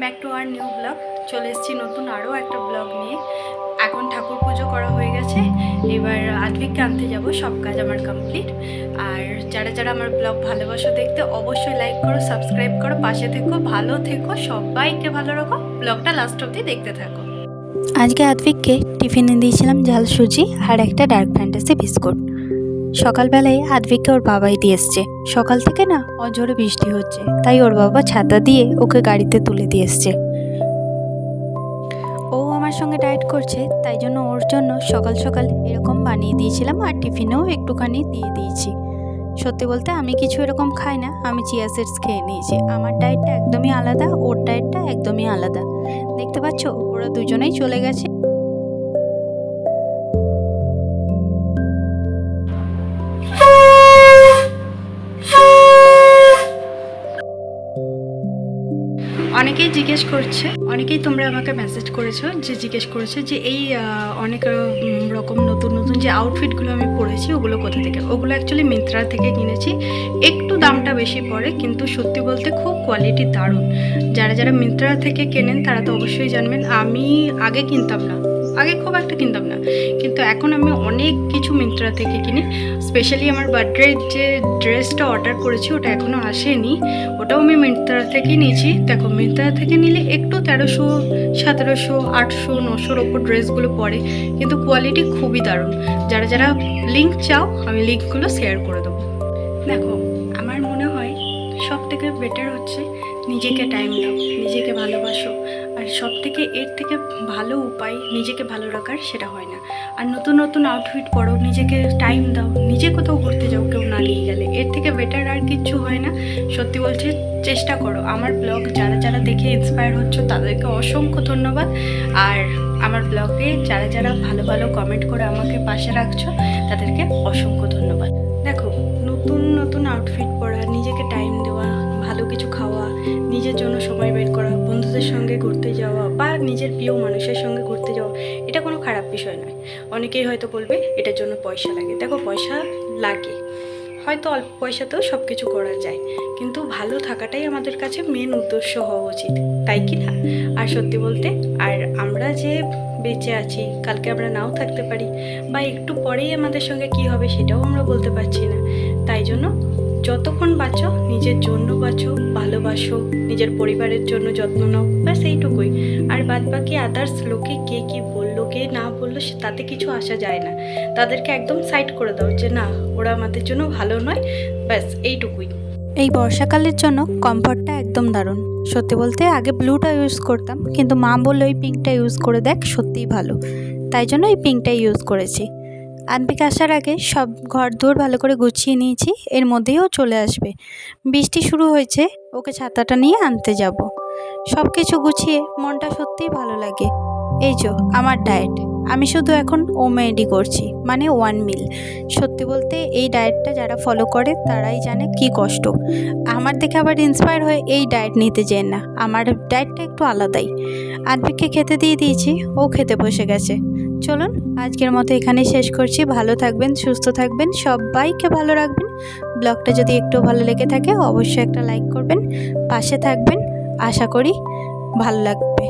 Back to our new blog. চলে এসেছি নতুন আরও একটা ব্লগ নিয়ে। এখন ঠাকুর পুজো করা হয়ে গেছে, এবার আদ্বিককে আনতে যাব। সব কাজ আমার কমপ্লিট। আর যারা যারা আমার ব্লগ ভালোবাসো দেখতে, অবশ্যই লাইক করো, সাবস্ক্রাইব করো, পাশে থেকো, ভালো থেকো, সবাইকে ভালো রাখো। ব্লগটা লাস্ট অবধি দেখতে থাকো। আজকে আদ্বিককে টিফিনে দিয়েছিলাম ঝাল সুজি আর একটা ডার্ক ফ্যান্টাসি বিস্কুট। সকালবেলায় আদ্বিককে ওর বাবাই দিয়ে এসছে। সকাল থেকে না অঝোরে বৃষ্টি হচ্ছে, তাই ওর বাবা ছাতা দিয়ে ওকে গাড়িতে তুলে দিয়ে এসছে। ও আমার সঙ্গে ডায়েট করছে, তাই জন্য ওর জন্য সকাল সকাল এরকম বানিয়ে দিয়েছিলাম আর টিফিনেও একটুখানি দিয়ে দিয়েছি। সত্যি বলতে আমি কিছু এরকম খাই না, আমি চিয়া সিডস খেয়ে নিয়েছি। আমার ডায়েটটা একদমই আলাদা, ওর ডায়েটটা একদমই আলাদা। দেখতে পাচ্ছ ওরা দুজনেই চলে গেছে। অনেকেই জিজ্ঞেস করছে, অনেকেই তোমরা আমাকে মেসেজ করেছো যে জিজ্ঞেস করেছে যে এই অনেক রকম নতুন নতুন যে আউটফিটগুলো আমি পরেছি ওগুলো কোথা থেকে। ওগুলো অ্যাকচুয়ালি মিন্ত্রা থেকে কিনেছি। একটু দামটা বেশি পড়ে, কিন্তু সত্যি বলতে খুব কোয়ালিটি দারুণ। যারা যারা মিন্ত্রা থেকে কেনেন তারা তো অবশ্যই জানবেন। আমি আগে কিনতাম না, আগে খুব একটা কিনতাম না, কিন্তু এখন আমি অনেক কিছু মিন্ত্রা থেকে কিনি। স্পেশালি আমার বার্থডের যে ড্রেসটা অর্ডার করেছি ওটা এখনও আসেনি, ওটাও আমি মিন্ত্রা থেকে নিয়েছি। দেখো মিন্ত্রা থেকে নিলে একটু 1300, 1700, 800, 900-র ওপর ড্রেসগুলো পরে, কিন্তু কোয়ালিটি খুবই দারুণ। যারা যারা লিঙ্ক চাও আমি লিঙ্কগুলো শেয়ার করে দেবো। দেখো আমার মনে হয় সব থেকে বেটার হচ্ছে নিজেকে টাইম দাও, নিজেকে ভালোবাসো। আর সব থেকে এর থেকে ভালো উপায় নিজেকে ভালো রাখার সেটা হয় না। আর নতুন নতুন আউটফিট পরো, নিজেকে টাইম দাও, নিজে কোথাও ঘুরতে যাও কেউ না নিয়ে গেলে, এর থেকে বেটার আর কিচ্ছু হয় না। সত্যি বলছি, চেষ্টা করো। আমার ব্লগ যারা যারা দেখে ইন্সপায়ার হচ্ছ তাদেরকে অসংখ্য ধন্যবাদ। আর আমার ব্লগে যারা যারা ভালো ভালো কমেন্ট করে আমাকে পাশে রাখছো তাদেরকে অসংখ্য ধন্যবাদ। দেখো নতুন নতুন আউটফিট পরা, নিজেকে টাইম দেওয়া, ভালো কিছু খাওয়া, নিজের জন্য সময় বের করা, বন্ধুদের সঙ্গে ঘুরতে যাওয়া বা নিজের প্রিয় মানুষের সঙ্গে ঘুরতে যাওয়া, এটা কোনো খারাপ বিষয় নয়। অনেকেই হয়তো বলবে এটার জন্য পয়সা লাগে। দেখো পয়সা লাগে, হয়তো অল্প পয়সাতেও সব কিছু করা যায়, কিন্তু ভালো থাকাটাই আমাদের কাছে মেন উদ্দেশ্য হওয়া উচিত, তাই কি না? আর সত্যি বলতে, আর আমরা যে বেঁচে আছি, কালকে আমরা নাও থাকতে পারি, বা একটু পরেই আমাদের সঙ্গে কি হবে সেটাও আমরা বলতে পারছি না। তাই জন্য যতক্ষণ বাঁচো নিজের জন্য বাঁচো, ভালোবাসো, নিজের পরিবারের জন্য যত্ন নাও, ব্যাস এইটুকুই। আর বাদ বাকি আদার্স লোকে কে কী বললো কে না বললো তাতে কিছু আসা যায় না। তাদেরকে একদম সাইড করে দাও যে না, ওরা আমাদের জন্য ভালো নয়, ব্যাস এইটুকুই। এই বর্ষাকালের জন্য কমফর্টটা একদম দারুণ। সত্যি বলতে আগে ব্লুটা ইউজ করতাম, কিন্তু মা বললো এই পিঙ্কটা ইউজ করে দেখ, সত্যিই ভালো। তাই জন্য এই পিঙ্কটাই ইউজ করেছি। আদ্বিক আসার আগে সব ঘর দোর ভালো করে গুছিয়ে নিয়েছি, এর মধ্যেই ও চলে আসবে। বৃষ্টি শুরু হয়েছে, ওকে ছাতাটা নিয়ে আনতে যাব। সব কিছু গুছিয়ে মনটা সত্যিই ভালো লাগে। এই যে আমার ডায়েট, আমি শুধু এখন ওমেডি করছি, মানে 1 মিল। সত্যি বলতে এই ডায়েটটা যারা ফলো করে তারাই জানে কি কষ্ট। আমার দেখে আবার ইন্সপায়ার হয়ে এই ডায়েট নিতে যেন না, আমার ডায়েটটা একটু আলাদাই। আদ্বিককে খেতে দিয়ে দিয়েছি, ও খেতে বসে গেছে। চলুন আজকের মতো এখানেই শেষ করছি। ভালো থাকবেন, সুস্থ থাকবেন, সবাইকে ভালো রাখবেন। ব্লগটা যদি একটু ভালো লেগে থাকে অবশ্যই একটা লাইক করবেন, পাশে থাকবেন, আশা করি ভালো লাগবে।